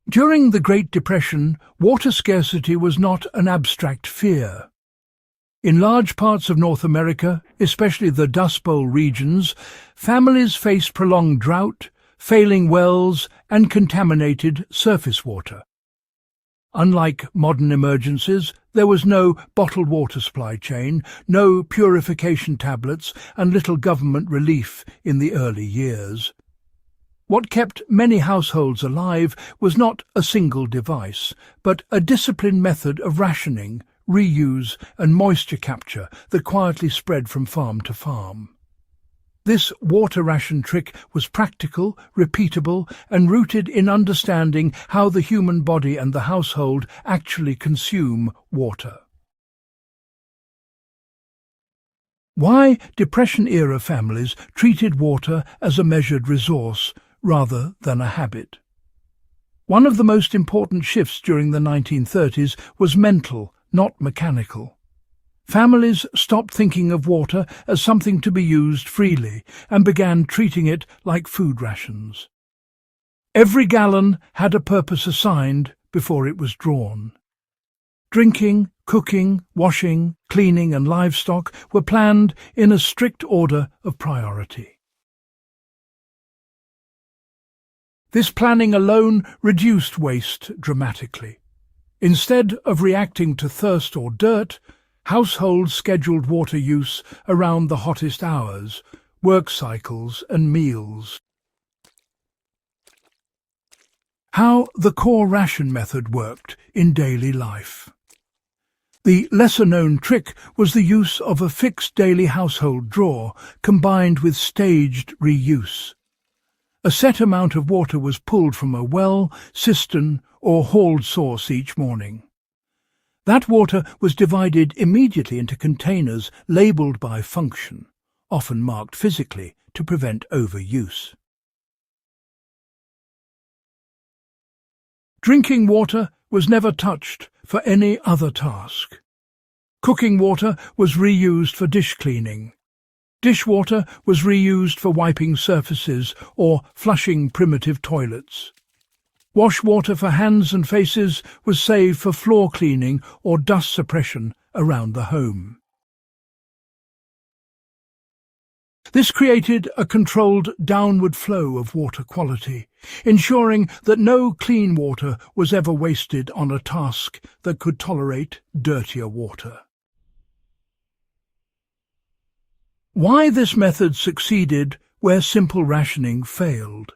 During the Great Depression, water scarcity was not an abstract fear. In large parts of North America, especially the Dust Bowl regions, families faced prolonged drought, failing wells, and contaminated surface water. Unlike modern emergencies, there was no bottled water supply chain, no purification tablets, and little government relief in the early years. What kept many households alive was not a single device, but a disciplined method of rationing, reuse, and moisture capture that quietly spread from farm to farm. This water ration trick was practical, repeatable, and rooted in understanding how the human body and the household actually consume water. Why Depression-era families treated water as a measured resource rather than a habit. One of the most important shifts during the 1930s was mental, not mechanical. Families stopped thinking of water as something to be used freely and began treating it like food rations. Every gallon had a purpose assigned before it was drawn. Drinking, cooking, washing, cleaning and livestock were planned in a strict order of priority. This planning alone reduced waste dramatically. Instead of reacting to thirst or dirt, households scheduled water use around the hottest hours, work cycles and meals. How the core ration method worked in daily life. The lesser-known trick was the use of a fixed daily household draw combined with staged reuse. A set amount of water was pulled from a well, cistern, or hauled source each morning. That water was divided immediately into containers labelled by function, often marked physically to prevent overuse. Drinking water was never touched for any other task. Cooking water was reused for dish cleaning. Dishwater was reused for wiping surfaces or flushing primitive toilets. Wash water for hands and faces was saved for floor cleaning or dust suppression around the home. This created a controlled downward flow of water quality, ensuring that no clean water was ever wasted on a task that could tolerate dirtier water. Why this method succeeded where simple rationing failed.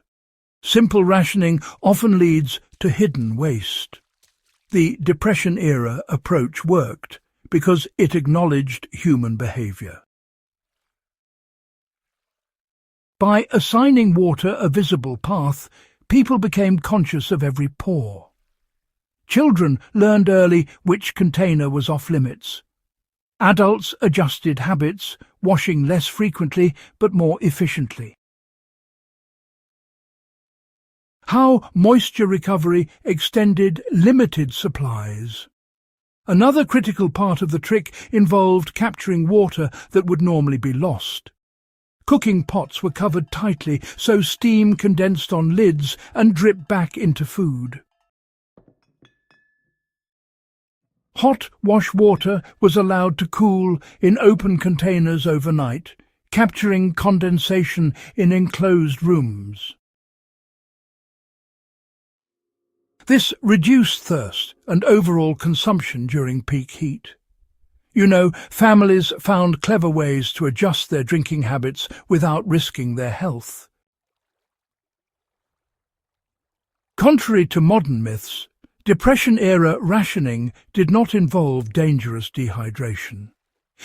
Simple rationing often leads to hidden waste. The Depression-era approach worked because it acknowledged human behaviour. By assigning water a visible path, people became conscious of every pour. Children learned early which container was off-limits. Adults adjusted habits, washing less frequently but more efficiently. How moisture recovery extended limited supplies. Another critical part of the trick involved capturing water that would normally be lost. Cooking pots were covered tightly so steam condensed on lids and dripped back into food. Hot wash water was allowed to cool in open containers overnight, capturing condensation in enclosed rooms. This reduced thirst and overall consumption during peak heat. Families found clever ways to adjust their drinking habits without risking their health. Contrary to modern myths, Depression-era rationing did not involve dangerous dehydration.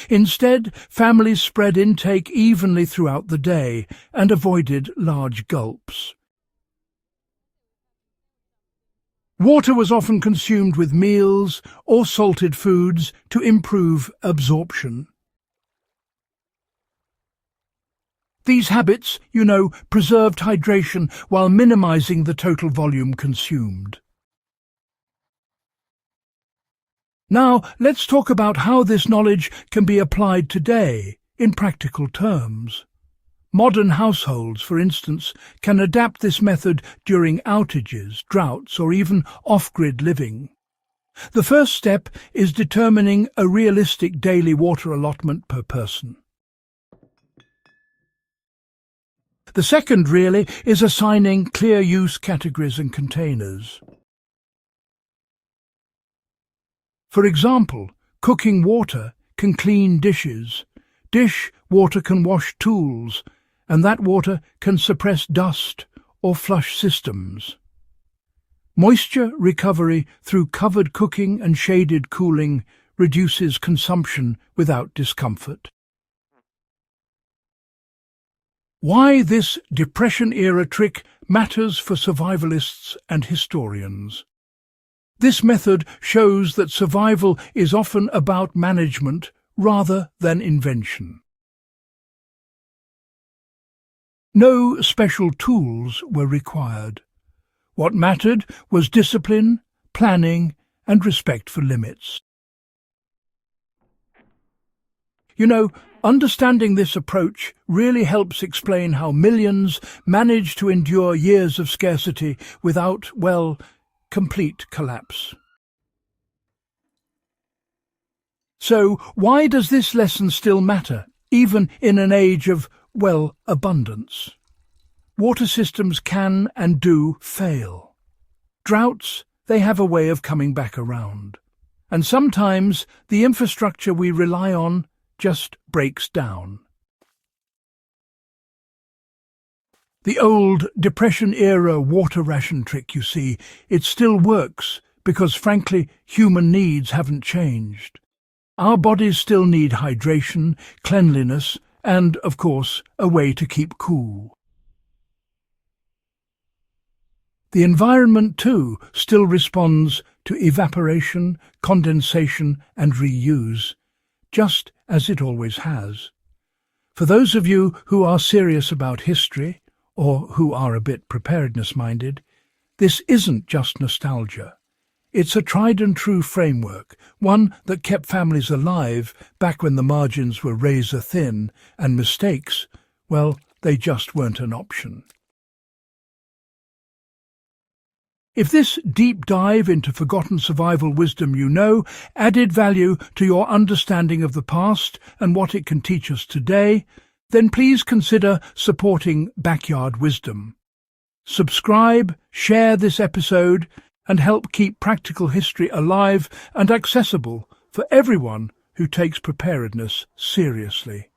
Instead, families spread intake evenly throughout the day and avoided large gulps. Water was often consumed with meals or salted foods to improve absorption. These habits, preserved hydration while minimizing the total volume consumed. Now, let's talk about how this knowledge can be applied today in practical terms. Modern households, for instance, can adapt this method during outages, droughts, or even off-grid living. The first step is determining a realistic daily water allotment per person. The second, really, is assigning clear use categories and containers. For example, cooking water can clean dishes, dish water can wash tools, and that water can suppress dust or flush systems. Moisture recovery through covered cooking and shaded cooling reduces consumption without discomfort. Why this Depression-era trick matters for survivalists and historians. This method shows that survival is often about management rather than invention. No special tools were required. What mattered was discipline, planning, and respect for limits. You know, understanding this approach really helps explain how millions manage to endure years of scarcity without, well, complete collapse. So, why does this lesson still matter, even in an age of, well, abundance? Water systems can and do fail. Droughts, they have a way of coming back around. And sometimes the infrastructure we rely on just breaks down. The old Depression-era water ration trick, you see, it still works because, frankly, human needs haven't changed. Our bodies still need hydration, cleanliness, and, of course, a way to keep cool. The environment, too, still responds to evaporation, condensation, and reuse, just as it always has. For those of you who are serious about history, or who are a bit preparedness-minded, this isn't just nostalgia. It's a tried-and-true framework, one that kept families alive back when the margins were razor-thin, and mistakes, well, they just weren't an option. If this deep dive into forgotten survival wisdom added value to your understanding of the past and what it can teach us today, then please consider supporting Backyard Wisdom. Subscribe, share this episode, and help keep practical history alive and accessible for everyone who takes preparedness seriously.